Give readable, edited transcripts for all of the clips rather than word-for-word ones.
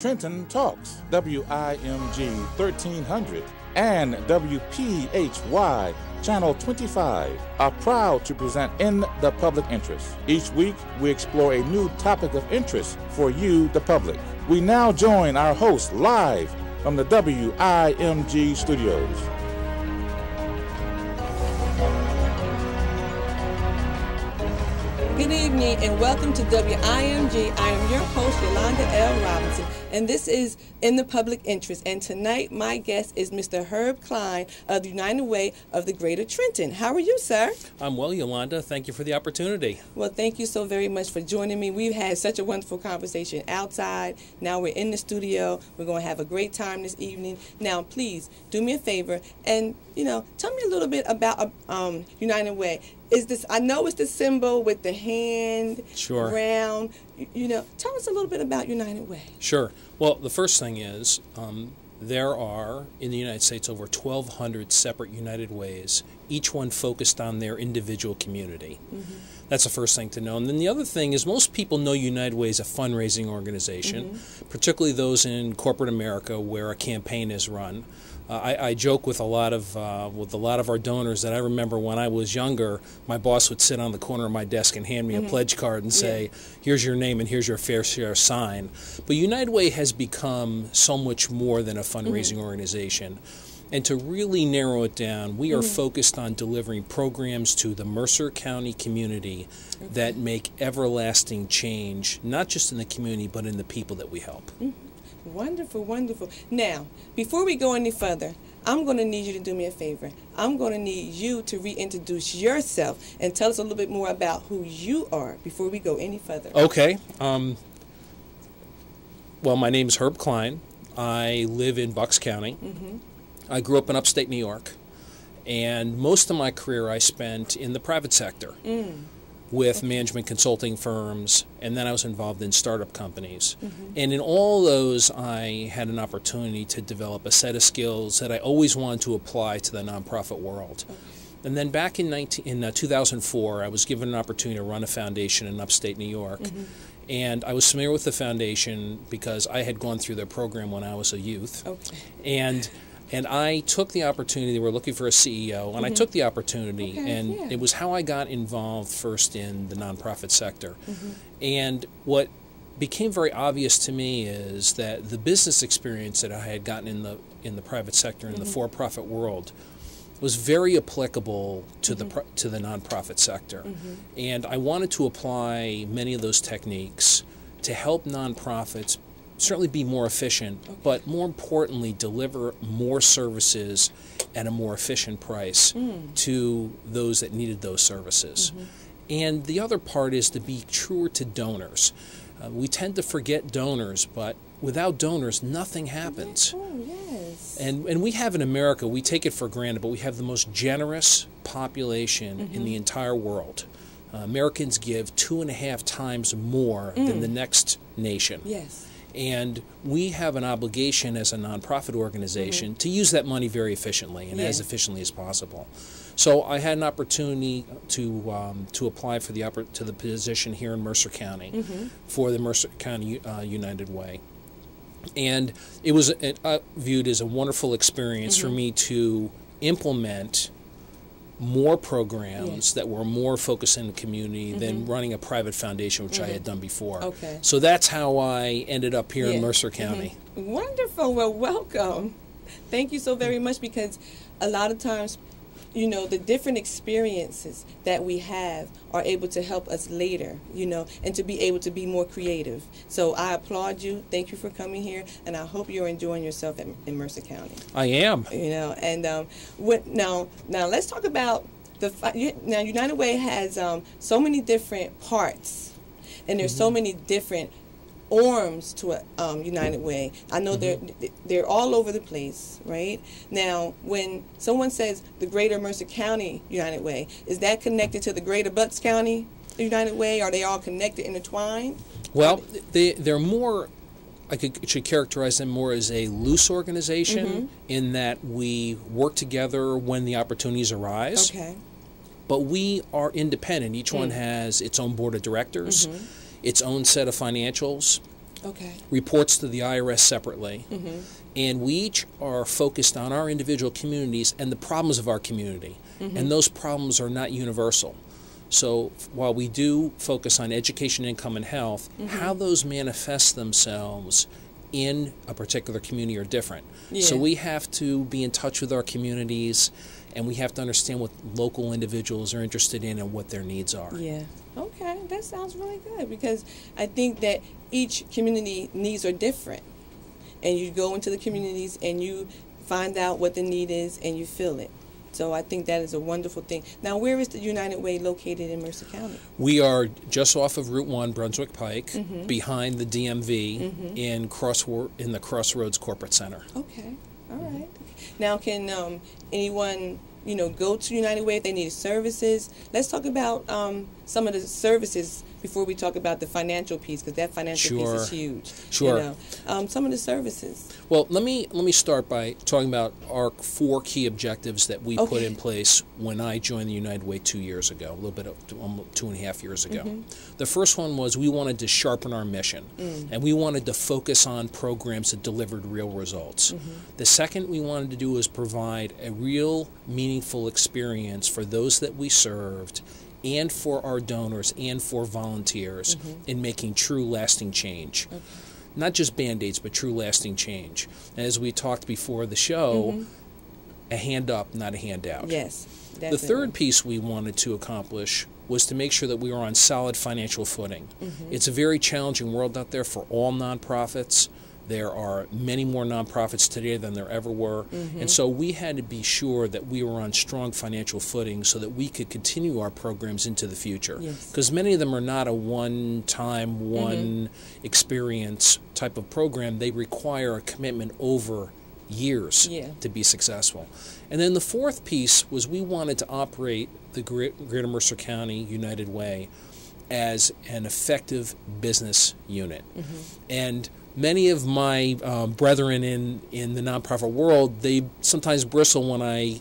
Trenton Talks, WIMG 1300, and WPHY Channel 25 are proud to present In the Public Interest. Each week, we explore a new topic of interest for you, the public. We now join our host live from the WIMG studios. Good evening and welcome to WIMG. I am your host, Yolanda L. Robinson, and this is In the Public Interest. And tonight, my guest is Mr. Herb Klein of the United Way of the Greater Trenton. How are you, sir? I'm well, Yolanda. Thank you for the opportunity. Well, thank you so very much for joining me. We've had such a wonderful conversation outside. Now we're in the studio. We're going to have a great time this evening. Now, please, do me a favor and, tell me a little bit about United Way. I know it's the symbol with the hand, sure, round. Tell us a little bit about United Way. Sure. Well, the first thing is there are, in the United States, over 1,200 separate United Ways, each one focused on their individual community. Mm-hmm. That's the first thing to know. And then the other thing is most people know United Way as a fundraising organization, mm-hmm, particularly those in corporate America where a campaign is run. I joke with a lot of our donors that I remember when I was younger, my boss would sit on the corner of my desk and hand me mm-hmm. a pledge card and say, here's your name and here's your fair share sign. But United Way has become so much more than a fundraising mm-hmm. organization. And to really narrow it down, we are mm-hmm. focused on delivering programs to the Mercer County community okay. that make everlasting change, not just in the community, but in the people that we help. Mm-hmm. Wonderful, wonderful. Now, before we go any further, I'm going to need you to do me a favor. I'm going to need you to reintroduce yourself and tell us a little bit more about who you are before we go any further. Okay. Well, my name is Herb Klein. I live in Bucks County. Mm-hmm. I grew up in upstate New York, and most of my career I spent in the private sector. With management consulting firms, and then I was involved in startup companies. Mm-hmm. And in all those, I had an opportunity to develop a set of skills that I always wanted to apply to the nonprofit world. Okay. And then back in 2004, I was given an opportunity to run a foundation in upstate New York. Mm-hmm. And I was familiar with the foundation because I had gone through their program when I was a youth. Okay. And I took the opportunity. They were looking for a CEO, and mm-hmm. I took the opportunity, okay, and it was how I got involved first in the nonprofit sector. Mm-hmm. And what became very obvious to me is that the business experience that I had gotten in the private sector, in mm-hmm. the for-profit world, was very applicable to mm-hmm. the nonprofit sector. Mm-hmm. And I wanted to apply many of those techniques to help nonprofits certainly be more efficient, okay. but more importantly, deliver more services at a more efficient price to those that needed those services. Mm-hmm. And the other part is to be truer to donors. We tend to forget donors, but without donors, nothing happens. Oh, yes. And we have in America, we take it for granted, but we have the most generous population mm-hmm. in the entire world. Americans give 2.5 times more than the next nation. Yes. And we have an obligation as a nonprofit organization mm-hmm. to use that money very efficiently and as efficiently as possible. So I had an opportunity to apply for to the position here in Mercer County mm-hmm. for the Mercer County United Way. And it was viewed as a wonderful experience mm-hmm. for me to implement more programs that were more focused in the community mm-hmm. than running a private foundation, which mm-hmm. I had done before. Okay. So that's how I ended up here in Mercer County. Mm-hmm. Wonderful. Well, welcome. Thank you so very much, because a lot of times, the different experiences that we have are able to help us later, and to be able to be more creative. So I applaud you. Thank you for coming here, and I hope you're enjoying yourself in Mercer County. I am. And now let's talk about now United Way has so many different parts, and there's mm-hmm. so many different arms to a United Way. I know mm-hmm. they're all over the place, right? Now, when someone says the Greater Mercer County United Way, is that connected to the Greater Bucks County United Way? Are they all connected, intertwined? Well, they're more, should characterize them more as a loose organization mm-hmm. in that we work together when the opportunities arise. Okay. But we are independent. Each one has its own board of directors. Mm-hmm. its own set of financials, Okay. reports to the IRS separately, and we each are focused on our individual communities and the problems of our community. And those problems are not universal. So while we do focus on education, income, and health, how those manifest themselves in a particular community are different. Yeah. So we have to be in touch with our communities, and we have to understand what local individuals are interested in and what their needs are. Yeah. Okay, that sounds really good, because I think that each community needs are different. And you go into the communities and you find out what the need is and you fill it. So I think that is a wonderful thing. Now, where is the United Way located in Mercer County? We are just off of Route 1, Brunswick Pike, behind the DMV in the Crossroads Corporate Center. Okay, all right. Now, can anyone, go to United Way if they need services? Let's talk about some of the services before we talk about the financial piece, because that financial piece is huge. Sure. Some of the services. Well, let me start by talking about our 4 key objectives that we put in place when I joined the United Way 2 years ago, a little bit of 2.5 years ago. The first one was we wanted to sharpen our mission, and we wanted to focus on programs that delivered real results. The second we wanted to do was provide a real meaningful experience for those that we served, and for our donors and for volunteers in making true lasting change. Not just Band-Aids, but true lasting change. As we talked before the show, a hand up, not a handout. Yes, definitely. The third piece we wanted to accomplish was to make sure that we were on solid financial footing. It's a very challenging world out there for all nonprofits. There are many more nonprofits today than there ever were. And so we had to be sure that we were on strong financial footing so that we could continue our programs into the future. Because many of them are not a one-time, one experience type of program. They require a commitment over years to be successful. And then the fourth piece was we wanted to operate the Greater Mercer County United Way as an effective business unit. And many of my brethren in the nonprofit world, they sometimes bristle when I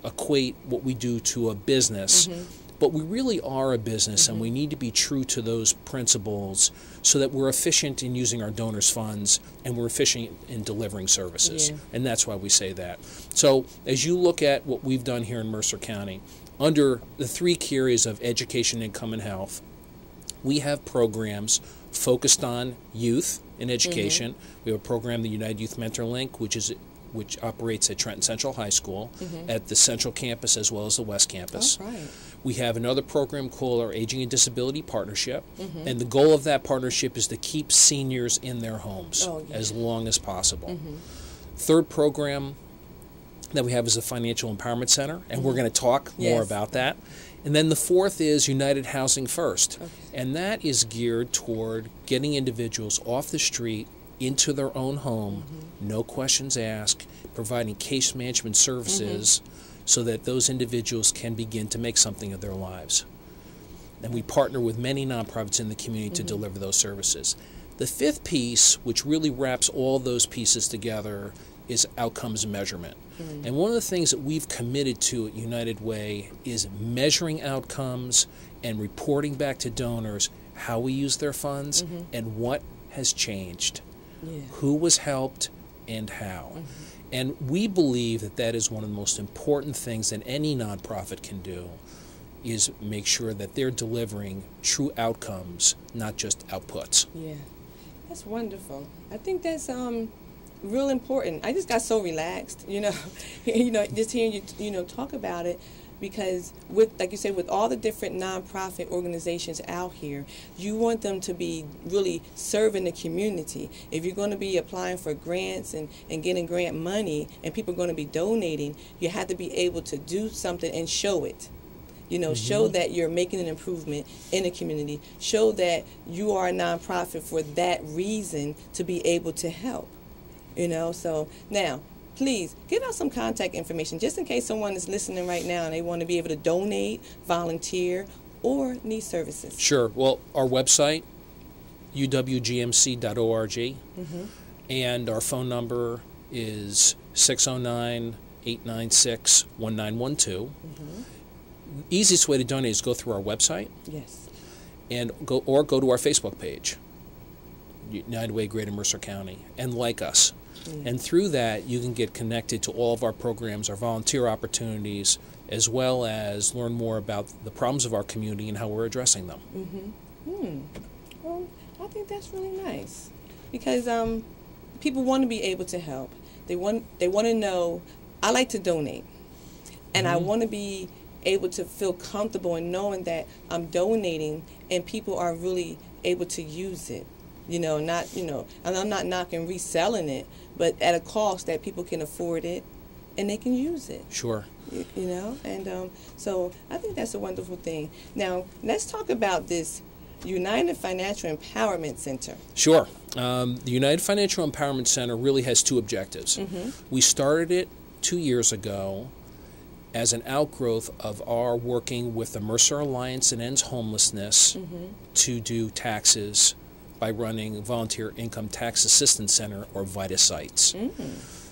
equate what we do to a business. But we really are a business, and we need to be true to those principles so that we're efficient in using our donors' funds and we're efficient in delivering services. And that's why we say that. So as you look at what we've done here in Mercer County, under the 3 key areas of education, income, and health, we have programs focused on youth and education. We have a program, the United Youth Mentor Link, which operates at Trenton Central High School, at the Central Campus as well as the West Campus. We have another program called our Aging and Disability Partnership, and the goal of that partnership is to keep seniors in their homes as long as possible. Third program that we have is a Financial Empowerment Center, and we're going to talk more about that. And then the fourth is United Housing First, and that is geared toward getting individuals off the street into their own home, no questions asked, providing case management services so that those individuals can begin to make something of their lives. And we partner with many nonprofits in the community to deliver those services. The fifth piece, which really wraps all those pieces together, is outcomes measurement. And one of the things that we've committed to at United Way is measuring outcomes and reporting back to donors how we use their funds and what has changed, who was helped, and how. And we believe that that is one of the most important things that any nonprofit can do, is make sure that they're delivering true outcomes, not just outputs. That's wonderful. I think that's real important. I just got so relaxed, just hearing you, talk about it, because with, like you said, with all the different nonprofit organizations out here, you want them to be really serving the community. If you're going to be applying for grants and getting grant money, and people are going to be donating, you have to be able to do something and show it. Show that you're making an improvement in the community. Show that you are a nonprofit for that reason, to be able to help. So now, please give out some contact information just in case someone is listening right now and they want to be able to donate, volunteer, or need services. Sure. Well, our website, UWGMC.org, and our phone number is 609-896-1912. Easiest way to donate is go through our website. Yes. And go to our Facebook page. United Way Greater Mercer County and like us. Yeah. And through that, you can get connected to all of our programs, our volunteer opportunities, as well as learn more about the problems of our community and how we're addressing them. Well, I think that's really nice because people want to be able to help. They want to know. I like to donate, and I want to be able to feel comfortable in knowing that I'm donating and people are really able to use it. Not and I'm not knocking reselling it, but at a cost that people can afford it and they can use it. Sure. And so I think that's a wonderful thing. Now, let's talk about this United Financial Empowerment Center. Sure. The United Financial Empowerment Center really has two objectives. We started it 2 years ago as an outgrowth of our working with the Mercer Alliance and Ends Homelessness to do taxes by running Volunteer Income Tax Assistance Center, or VITA sites.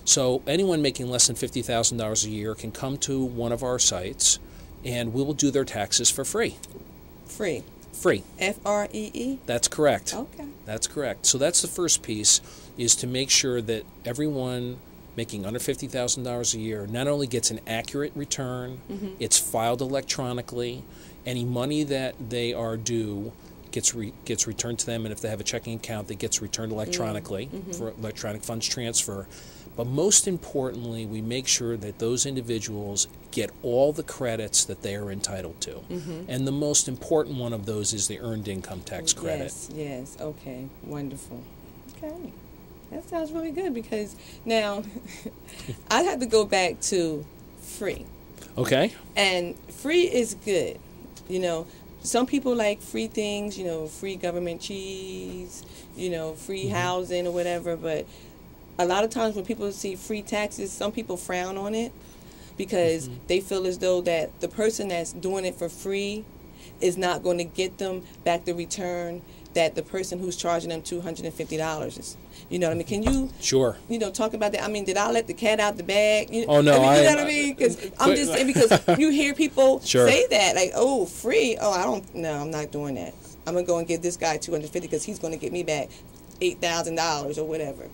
So anyone making less than $50,000 a year can come to one of our sites, and we will do their taxes for free. Free. Free. Free? That's correct. Okay. That's correct. So that's the first piece, is to make sure that everyone making under $50,000 a year not only gets an accurate return, it's filed electronically, any money that they are due gets returned to them, and if they have a checking account, that gets returned electronically for electronic funds transfer. But most importantly, we make sure that those individuals get all the credits that they are entitled to. And the most important one of those is the Earned Income Tax Credit. Yes. Okay. Wonderful. Okay. That sounds really good because now I had to go back to free. Okay. And free is good. Some people like free things, free government cheese, free housing or whatever, but a lot of times when people see free taxes, some people frown on it because they feel as though that the person that's doing it for free is not going to get them back the return that the person who's charging them $250 is. You know what I mean? Can you talk about that? I mean, did I let the cat out the bag? Oh no, you know what I mean? Because I'm just saying, because you hear people say that, like, oh, free. Oh, I'm not doing that. I'm gonna go and give this guy $250 because he's gonna get me back $8,000 or whatever.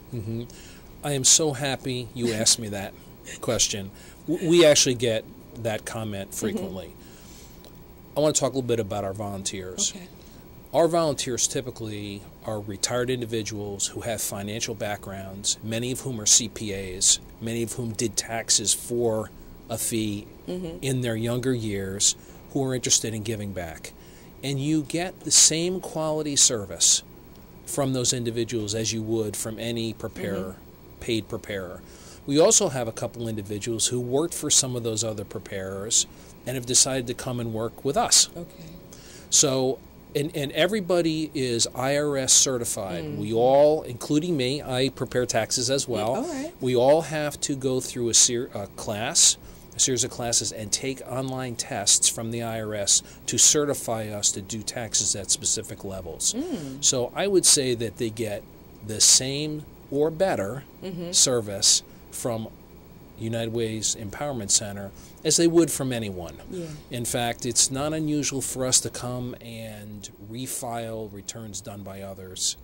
I am so happy you asked me that question. We actually get that comment frequently. I want to talk a little bit about our volunteers. Okay. Our volunteers typically are retired individuals who have financial backgrounds, many of whom are CPAs, many of whom did taxes for a fee in their younger years, who are interested in giving back. And you get the same quality service from those individuals as you would from any preparer, paid preparer. We also have a couple individuals who worked for some of those other preparers and have decided to come and work with us. Okay. So, and everybody is IRS certified. We all, including me, I prepare taxes as well. All right. We all have to go through a series of classes and take online tests from the IRS to certify us to do taxes at specific levels. So I would say that they get the same or better service from United Way's Empowerment Center as they would from anyone. Yeah. In fact, it's not unusual for us to come and refile returns done by others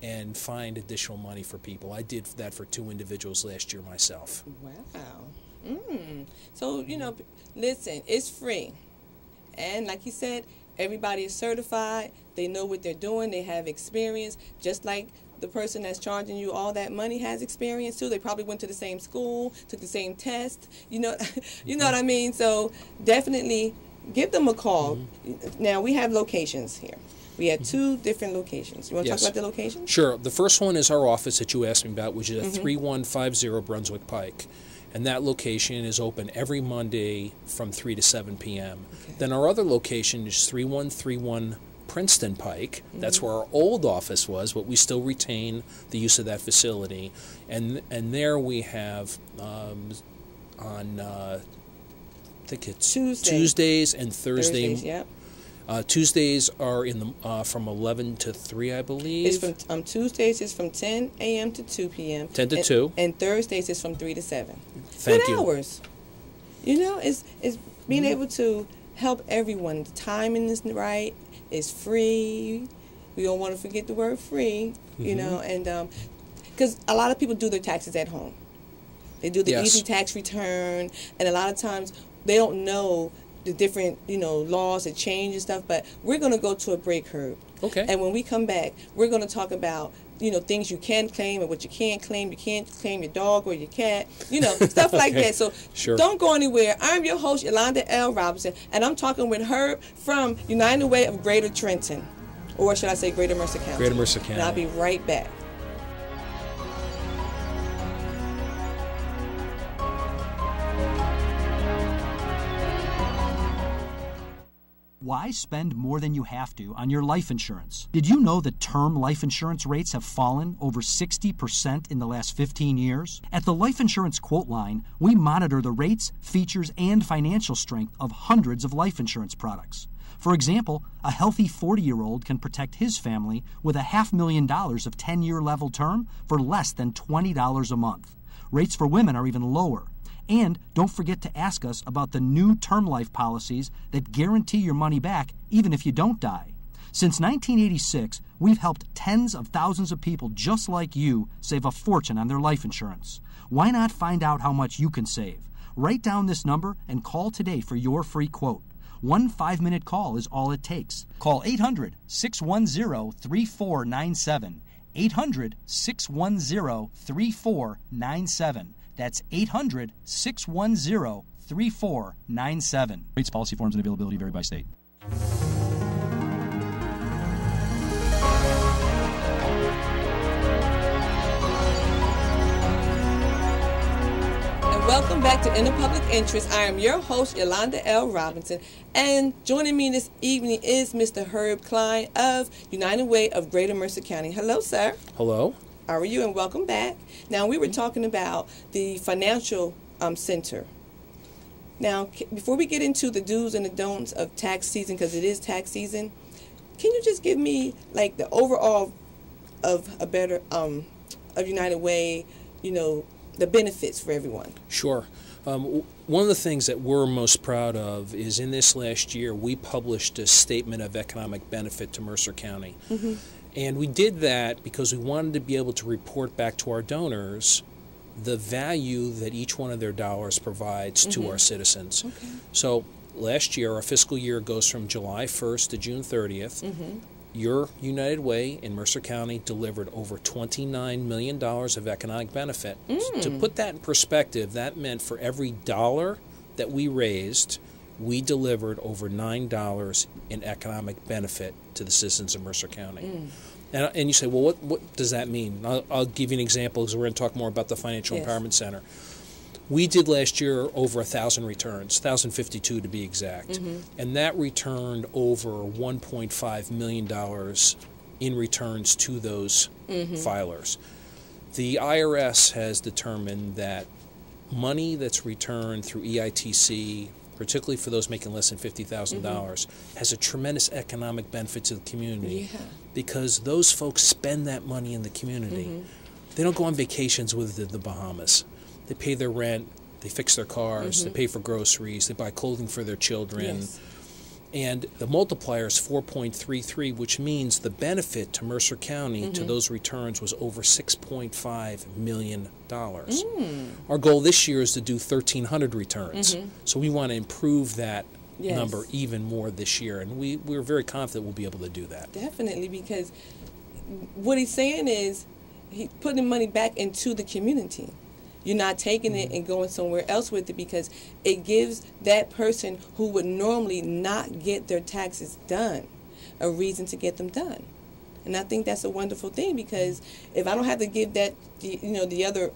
and find additional money for people. I did that for 2 individuals last year myself. Wow. So, listen, it's free. And like you said, everybody is certified. They know what they're doing. They have experience. Just like the person that's charging you all that money has experience too. They probably went to the same school, took the same test. You know what I mean? So definitely give them a call. Now, we have locations here. We have 2 different locations. You want to talk about the locations? Sure. The first one is our office that you asked me about, which is at 3150 Brunswick Pike. And that location is open every Monday from 3 to 7 p.m. Okay. Then our other location is 3131 Princeton Pike. That's where our old office was, but we still retain the use of that facility. And there we have on I think it's Tuesdays and Thursdays. Yep. Tuesdays are in the from 11 to 3, I believe. It's from Tuesdays is from 10 a.m. to 2 p.m. 10 to 2. And Thursdays is from 3 to 7. Thank Good you. hours. It's being able to help everyone. The timing is right. It's free. We don't want to forget the word free, you know, and because a lot of people do their taxes at home. They do the easy tax return, and a lot of times they don't know the different, you know, laws that change and stuff. But we're going to go to a break, Herb. Okay. And when we come back, we're going to talk about, you know, things you can claim and what you can't claim. You can't claim your dog or your cat, you know, stuff like that. So don't go anywhere. I'm your host, Yolanda L. Robinson, and I'm talking with Herb from United Way of Greater Trenton, or should I say Greater Mercer County. Greater Mercer County. And I'll be right back. Why spend more than you have to on your life insurance? Did you know that term life insurance rates have fallen over 60% in the last 15 years? At the Life Insurance Quote Line, we monitor the rates, features, and financial strength of hundreds of life insurance products. For example, a healthy 40-year-old can protect his family with $500,000 of 10-year level term for less than $20 a month. Rates for women are even lower. And don't forget to ask us about the new term life policies that guarantee your money back even if you don't die. Since 1986, we've helped tens of thousands of people just like you save a fortune on their life insurance. Why not find out how much you can save? Write down this number and call today for your free quote. 1 5-minute call is all it takes. Call 800-610-3497. 800-610-3497. That's 800-610-3497. Rates, policy forms, and availability vary by state. And welcome back to In the Public Interest. I am your host, Yolanda L. Robinson, and joining me this evening is Mr. Herb Klein of United Way of Greater Mercer County. Hello, sir. Hello. How are you? And welcome back. Now, we were talking about the financial center. Now, before we get into the do's and the don'ts of tax season, because it is tax season, can you just give me like the overall of a better of United Way, you know, the benefits for everyone? Sure. One of the things that we're most proud of is in this last year we published a statement of economic benefit to Mercer County. Mm-hmm. And we did that because we wanted to be able to report back to our donors the value that each one of their dollars provides to our citizens. Okay. So last year, our fiscal year goes from July 1st to June 30th. Mm-hmm. Your United Way in Mercer County delivered over $29 million of economic benefit. To put that in perspective, that meant for every dollar that we raised, we delivered over $9 in economic benefit to the citizens of Mercer County. And you say, well, what does that mean? I'll give you an example because we're going to talk more about the Financial Empowerment Center. We did last year over 1,000 returns, 1,052 to be exact, and that returned over $1.5 million in returns to those filers. The IRS has determined that money that's returned through EITC, particularly for those making less than $50,000, has a tremendous economic benefit to the community because those folks spend that money in the community. They don't go on vacations with it to the Bahamas. They pay their rent, they fix their cars, they pay for groceries, they buy clothing for their children. And the multiplier is 4.33, which means the benefit to Mercer County to those returns was over $6.5 million. Our goal this year is to do 1,300 returns. So we want to improve that number even more this year. And we're very confident we'll be able to do that. Definitely, because what he's saying is he's putting money back into the community. You're not taking it and going somewhere else with it because it gives that person who would normally not get their taxes done a reason to get them done. And I think that's a wonderful thing because if I don't have to give that, the other,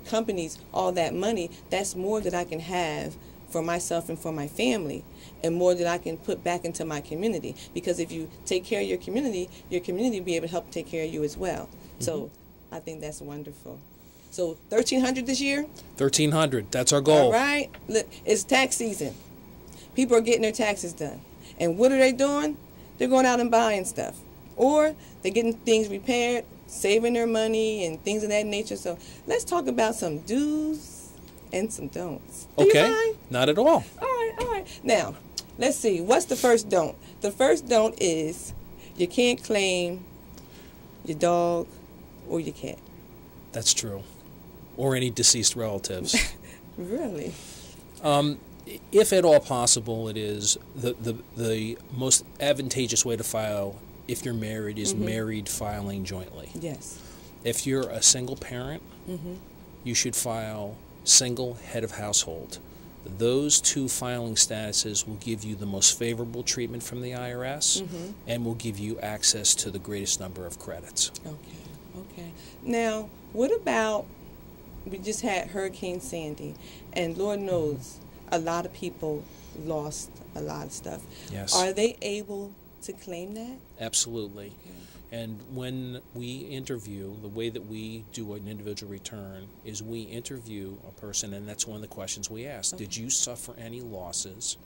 companies all that money, that's more that I can have for myself and for my family and more that I can put back into my community. Because if you take care of your community will be able to help take care of you as well. So I think that's wonderful. So 1,300 this year? 1,300. That's our goal. All right. Look, it's tax season. People are getting their taxes done. And what are they doing? They're going out and buying stuff. Or they're getting things repaired, saving their money, and things of that nature. So let's talk about some do's and some don'ts. Do you mind? Not at all. All right. Now, let's see. What's the first don't? The first don't is you can't claim your dog or your cat. That's true. Or any deceased relatives. Really? If at all possible, it is the most advantageous way to file if you're married is married filing jointly. Yes. If you're a single parent, you should file single head of household. Those two filing statuses will give you the most favorable treatment from the IRS and will give you access to the greatest number of credits. Okay. Now, what about, we just had Hurricane Sandy, and Lord knows a lot of people lost a lot of stuff. Yes. Are they able to claim that? Absolutely. Okay. And when we interview, the way that we do an individual return is we interview a person, and that's one of the questions we ask. Did you suffer any losses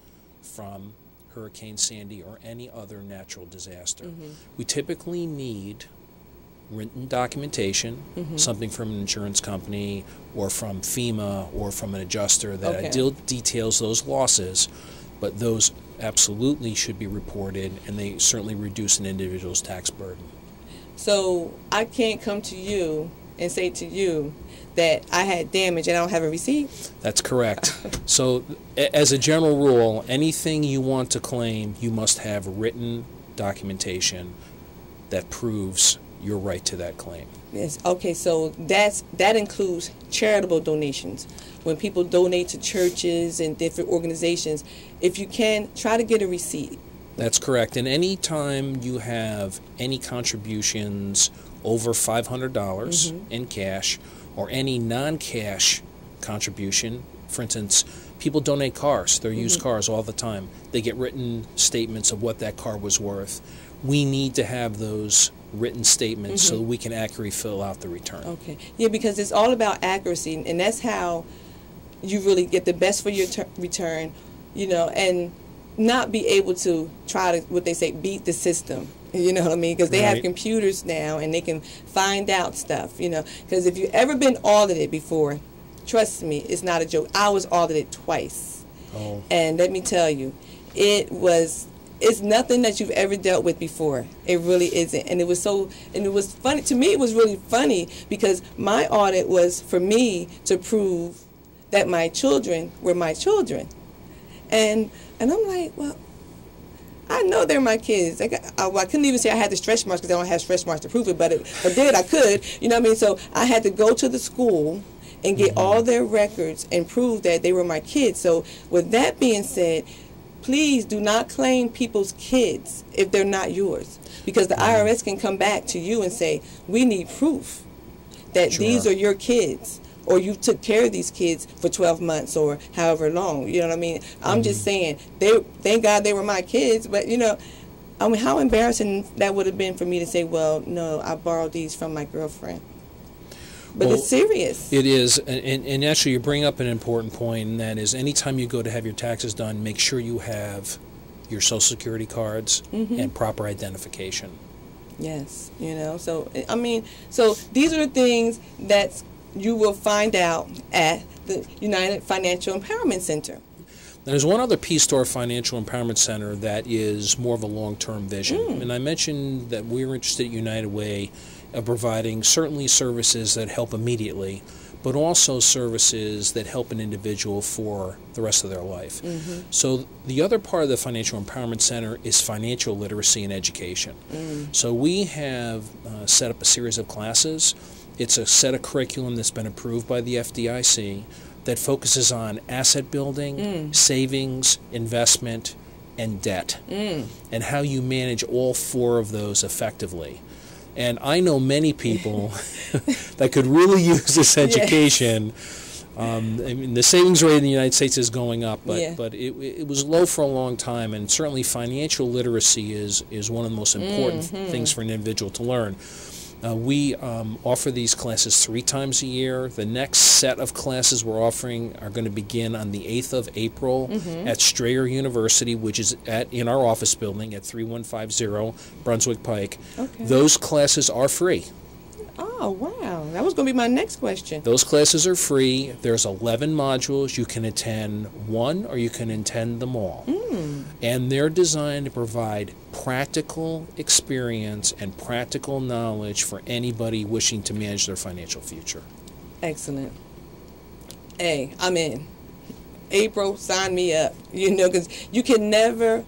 from Hurricane Sandy or any other natural disaster? We typically need written documentation, something from an insurance company or from FEMA or from an adjuster that details those losses, but those absolutely should be reported, and they certainly reduce an individual's tax burden. So I can't come to you and say to you that I had damage and I don't have a receipt? That's correct. So as a general rule, anything you want to claim, you must have written documentation that proves your right to that claim. Yes. Okay, so that includes charitable donations. When people donate to churches and different organizations, if you can, try to get a receipt. That's correct. And any time you have any contributions over $500 in cash or any non-cash contribution, for instance, people donate cars, their used cars all the time. They get written statements of what that car was worth. We need to have those written statements so that we can accurately fill out the return. Okay. Yeah, because it's all about accuracy, and that's how you really get the best for your return, and not be able to try to, what they say, beat the system. You know what I mean? Because they have computers now, and they can find out stuff, Because if you've ever been audited before, trust me, it's not a joke. I was audited twice. Oh. And let me tell you, it's nothing that you've ever dealt with before. It really isn't. And it was funny. To me, it was really funny because my audit was for me to prove that my children were my children. And I'm like, well, I know they're my kids. I couldn't even say I had the stretch marks because I don't have stretch marks to prove it, but if I did, I could. You know what I mean? So I had to go to the school and get all their records and prove that they were my kids. So with that being said, please do not claim people's kids if they're not yours, because the IRS can come back to you and say, we need proof that these are your kids, or you took care of these kids for 12 months or however long. You know what I mean? I'm just saying, thank God they were my kids, but I mean, how embarrassing that would have been for me to say, well, no, I borrowed these from my girlfriend. But it's serious. It is, and actually you bring up an important point, and that is anytime you go to have your taxes done, make sure you have your Social Security cards and proper identification. Yes, so I mean, so these are the things that you will find out at the United Financial Empowerment Center. There's one other piece to our Financial Empowerment Center that is more of a long-term vision, and I mentioned that we're interested at United Way of providing certainly services that help immediately, but also services that help an individual for the rest of their life. So the other part of the Financial Empowerment Center is financial literacy and education. So we have set up a series of classes. It's a set of curriculum that's been approved by the FDIC that focuses on asset building, savings, investment, and debt, and how you manage all four of those effectively. And I know many people that could really use this education. I mean, the savings rate in the United States is going up, but it was low for a long time, and certainly financial literacy is one of the most important things for an individual to learn. We offer these classes 3 times a year. The next set of classes we're offering are going to begin on the 8th of April at Strayer University, which is in our office building at 3150 Brunswick Pike. Those classes are free. Oh, wow. That was going to be my next question. Those classes are free. There's 11 modules. You can attend one or you can attend them all. And they're designed to provide practical experience and practical knowledge for anybody wishing to manage their financial future. Excellent. Hey, I'm in. April, sign me up. You know, because you can never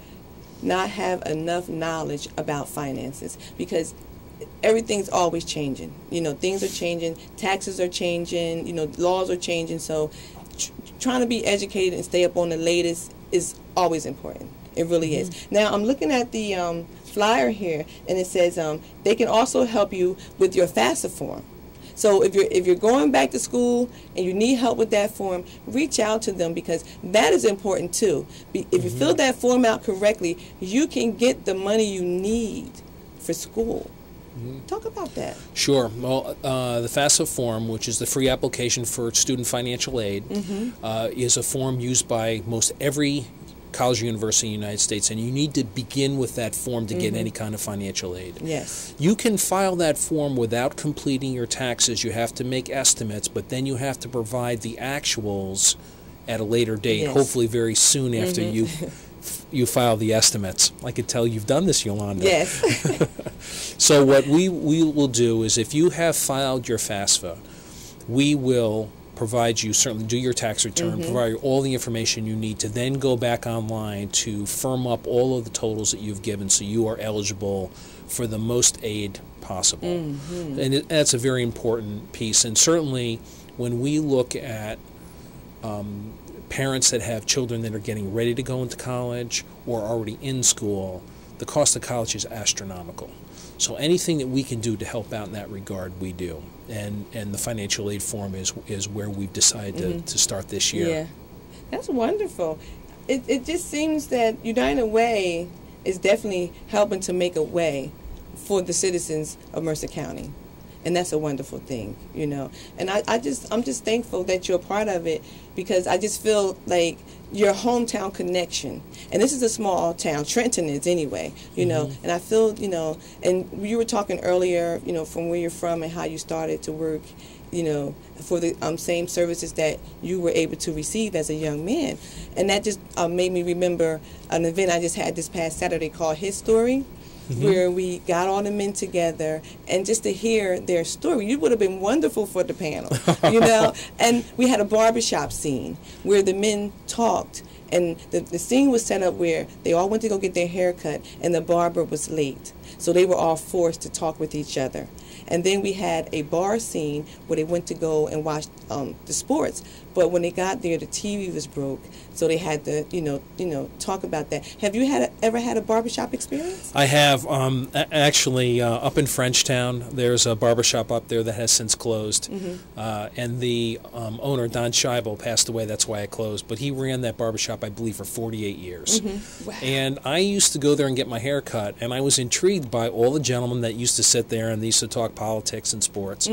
not have enough knowledge about finances, because everything's always changing. You know, things are changing, taxes are changing, you know, laws are changing. So trying to be educated and stay up on the latest is always important. It really is. Now, I'm looking at the flyer here, and it says they can also help you with your Fafsa form. So if you're going back to school and you need help with that form, reach out to them, because that is important too. If you fill that form out correctly, you can get the money you need for school. Talk about that. Sure. Well, the Fafsa Form, which is the free application for student financial aid, is a form used by most every college or university in the United States, and you need to begin with that form to get any kind of financial aid. Yes. You can file that form without completing your taxes. You have to make estimates, but then you have to provide the actuals at a later date, hopefully very soon after you file the estimates. I could tell you've done this, Yolanda. Yes. So what we will do is, if you have filed your FAFSA, we will provide you, certainly do your tax return, provide you all the information you need to then go back online to firm up all of the totals that you've given, so you are eligible for the most aid possible. And that's a very important piece. And certainly when we look at parents that have children that are getting ready to go into college or already in school, the cost of college is astronomical. So anything that we can do to help out in that regard, we do. And the financial aid form is where we've decided to start this year. Yeah, that's wonderful. It just seems that United Way is definitely helping to make a way for the citizens of Mercer County. And that's a wonderful thing, you know. And I'm just thankful that you're a part of it, because I just feel like your hometown connection. And this is a small town, Trenton is anyway, you know. And I feel, you know, and you were talking earlier, you know, from where you're from and how you started to work, you know, for the same services that you were able to receive as a young man. And that just made me remember an event I just had this past Saturday called His Story, where we got all the men together, and just to hear their story, you would have been wonderful for the panel, you know. And we had a barbershop scene where the men talked, and the scene was set up where they all went to go get their hair cut, and the barber was late, so they were all forced to talk with each other. And then we had a bar scene where they went to go and watch the sports, but when they got there, the TV was broke, so they had to, you know, talk about that. Have you ever had a barbershop experience? I have. Actually, up in Frenchtown, there's a barbershop up there that has since closed. And the owner, Don Scheibel, passed away. That's why it closed. But he ran that barbershop, I believe, for 48 years. Wow. And I used to go there and get my hair cut, and I was intrigued by all the gentlemen that used to sit there and they used to talk politics and sports.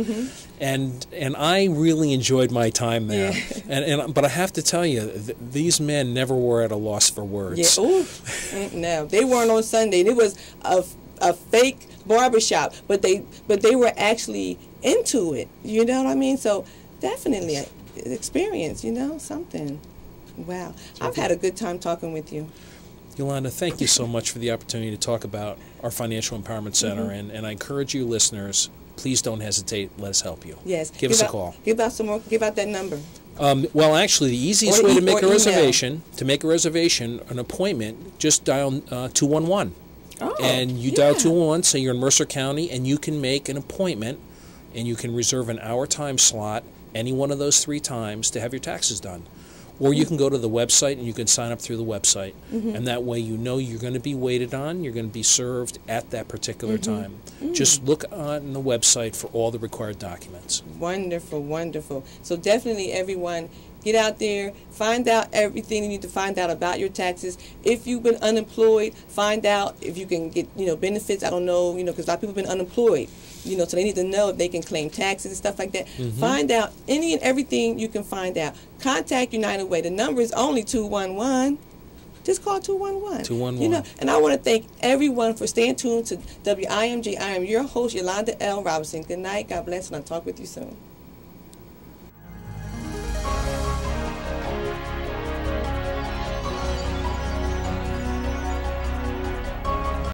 And I really enjoyed my time there. But I have to tell you, these men never were at a loss for words. Yeah. Ooh. No, they weren't on Sunday. It was a fake barbershop, but they were actually into it. You know what I mean? So definitely an experience. You know, something. Wow. I've had a good time talking with you. Yolanda, thank you so much for the opportunity to talk about our Financial Empowerment Center, and I encourage you listeners, please don't hesitate. Let us help you. Yes. Give us a call. Give out some more. Give out that number. Well, actually, the easiest way to make a reservation, an appointment, just dial 211. And you dial 211, say you're in Mercer County, and you can make an appointment, and you can reserve an hour time slot, any one of those 3 times, to have your taxes done. Or you can go to the website and you can sign up through the website. And that way you know you're going to be waited on, you're going to be served at that particular time. Just look on the website for all the required documents. Wonderful, wonderful. So definitely everyone, get out there, find out everything you need to find out about your taxes. If you've been unemployed, find out if you can get, benefits. I don't know, because a lot of people have been unemployed, so they need to know if they can claim taxes and stuff like that. Find out any and everything you can find out. Contact United Way. The number is only 211. just call 211. 211. You know, and I want to thank everyone for staying tuned to WIMG. I am your host, Yolanda L. Robinson. Good night. God bless, and I'll talk with you soon.